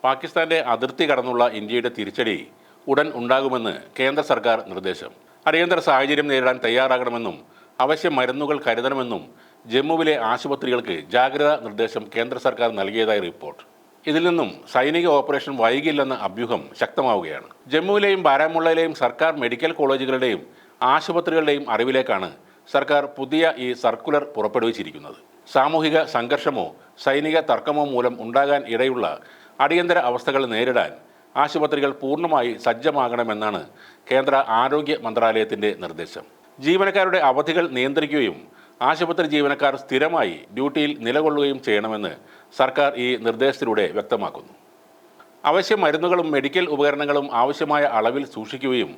പാകിസ്ഥാന്റെ അതിർത്തി കടന്നുള്ള ഇന്ത്യയുടെ തിരിച്ചടി ഉടൻ ഉണ്ടാകുമെന്ന് കേന്ദ്ര സർക്കാർ നിർദ്ദേശം. അടിയന്തര സാഹചര്യം നേരിടാൻ തയ്യാറാകണമെന്നും അവശ്യ മരുന്നുകൾ കരുതണമെന്നും ജമ്മുവിലെ ആശുപത്രികൾക്ക് ജാഗ്രതാ നിർദ്ദേശം കേന്ദ്ര സർക്കാർ നൽകിയതായി റിപ്പോർട്ട്. ഇതിൽ നിന്നും സൈനിക ഓപ്പറേഷൻ വൈകില്ലെന്ന അഭ്യൂഹം ശക്തമാവുകയാണ്. ജമ്മുവിലെയും ബാരാമുള്ളയിലെയും സർക്കാർ മെഡിക്കൽ കോളേജുകളുടെയും ആശുപത്രികളുടെയും അറിവിലേക്കാണ് സർക്കാർ പുതിയ ഈ സർക്കുലർ പുറപ്പെടുവിച്ചിരിക്കുന്നത്. സാമൂഹിക സംഘർഷമോ സൈനിക തർക്കമോ മൂലം ഉണ്ടാകാൻ ഇടയുള്ള അടിയന്തര അവസ്ഥകൾ നേരിടാൻ ആശുപത്രികൾ പൂർണ്ണമായി സജ്ജമാകണമെന്നാണ് കേന്ദ്ര ആരോഗ്യ മന്ത്രാലയത്തിൻ്റെ നിർദ്ദേശം. ജീവനക്കാരുടെ അവധികൾ നിയന്ത്രിക്കുകയും ആശുപത്രി ജീവനക്കാർ സ്ഥിരമായി ഡ്യൂട്ടിയിൽ നിലകൊള്ളുകയും ചെയ്യണമെന്ന് സർക്കാർ ഈ നിർദ്ദേശത്തിലൂടെ വ്യക്തമാക്കുന്നു. അവശ്യ മരുന്നുകളും മെഡിക്കൽ ഉപകരണങ്ങളും ആവശ്യമായ അളവിൽ സൂക്ഷിക്കുകയും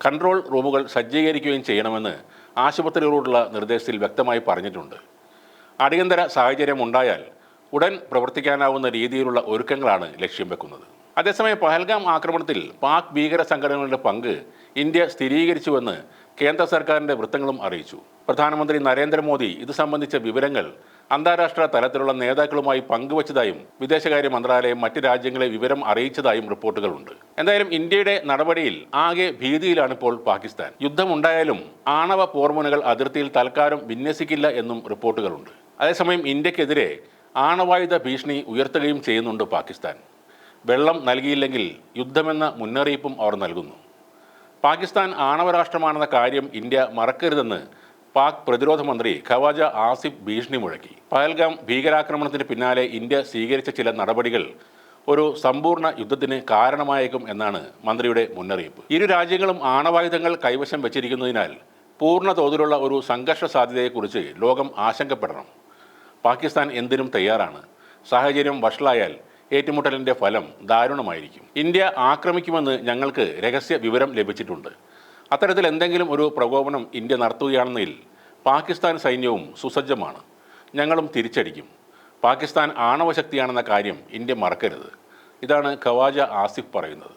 കൺട്രോൾ റൂമുകൾ സജ്ജീകരിക്കുകയും ചെയ്യണമെന്ന് ആശുപത്രികളോടുള്ള നിർദ്ദേശത്തിൽ വ്യക്തമായി പറഞ്ഞിട്ടുണ്ട്. അടിയന്തര സാഹചര്യം ഉണ്ടായാൽ ഉടൻ പ്രവർത്തിക്കാനാവുന്ന രീതിയിലുള്ള ഒരുക്കങ്ങളാണ് ലക്ഷ്യം വെക്കുന്നത്. അതേസമയം പഹൽഗാം ആക്രമണത്തിൽ പാക് ഭീകര സംഘടനകളുടെ പങ്ക് ഇന്ത്യ സ്ഥിരീകരിച്ചുവെന്ന് കേന്ദ്ര സർക്കാരിൻ്റെ വൃത്തങ്ങളും അറിയിച്ചു. പ്രധാനമന്ത്രി നരേന്ദ്രമോദി ഇത് സംബന്ധിച്ച വിവരങ്ങൾ അന്താരാഷ്ട്ര തലത്തിലുള്ള നേതാക്കളുമായി പങ്കുവച്ചതായും വിദേശകാര്യ മന്ത്രാലയം മറ്റ് രാജ്യങ്ങളെ വിവരം അറിയിച്ചതായും റിപ്പോർട്ടുകളുണ്ട്. എന്തായാലും ഇന്ത്യയുടെ നടപടിയിൽ ആകെ ഭീതിയിലാണിപ്പോൾ പാകിസ്ഥാൻ. യുദ്ധമുണ്ടായാലും ആണവ പോർമുനകൾ അതിർത്തിയിൽ തൽക്കാലം വിന്യസിക്കില്ല എന്നും റിപ്പോർട്ടുകളുണ്ട്. അതേസമയം ഇന്ത്യക്കെതിരെ ആണവായുധ ഭീഷണി ഉയർത്തുകയും ചെയ്യുന്നുണ്ട് പാകിസ്ഥാൻ. വെള്ളം നൽകിയില്ലെങ്കിൽ യുദ്ധമെന്ന മുന്നറിയിപ്പും അവർ നൽകുന്നു. പാകിസ്ഥാൻ ആണവരാഷ്ട്രമാണെന്ന കാര്യം ഇന്ത്യ മറക്കരുതെന്ന് പാക് പ്രതിരോധ മന്ത്രി ഖവാജ ആസിഫ് ഭീഷണി മുഴക്കി. പഹൽഗാം ഭീകരാക്രമണത്തിന് പിന്നാലെ ഇന്ത്യ സ്വീകരിച്ച ചില നടപടികൾ ഒരു സമ്പൂർണ്ണ യുദ്ധത്തിന് കാരണമായേക്കും എന്നാണ് മന്ത്രിയുടെ മുന്നറിയിപ്പ്. ഇരു രാജ്യങ്ങളും ആണവായുധങ്ങൾ കൈവശം വച്ചിരിക്കുന്നതിനാൽ പൂർണ്ണ തോതിലുള്ള ഒരു സംഘർഷ സാധ്യതയെക്കുറിച്ച് ലോകം ആശങ്കപ്പെടണം. പാകിസ്ഥാൻ എന്തിനും തയ്യാറാണ്. സാഹചര്യം വഷളായാൽ ഏറ്റുമുട്ടലിൻ്റെ ഫലം ദാരുണമായിരിക്കും. ഇന്ത്യ ആക്രമിക്കുമെന്ന് ഞങ്ങൾക്ക് രഹസ്യ വിവരം ലഭിച്ചിട്ടുണ്ട്. അത്തരത്തിൽ എന്തെങ്കിലും ഒരു പ്രകോപനം ഇന്ത്യ നടത്തുകയാണെന്നതിൽ പാകിസ്ഥാൻ സൈന്യവും സുസജ്ജമാണ്. ഞങ്ങളും തിരിച്ചടിക്കും. പാകിസ്ഥാൻ ആണവശക്തിയാണെന്ന കാര്യം ഇന്ത്യ മറക്കരുത്. ഇതാണ് ഖവാജ ആസിഫ് പറയുന്നത്.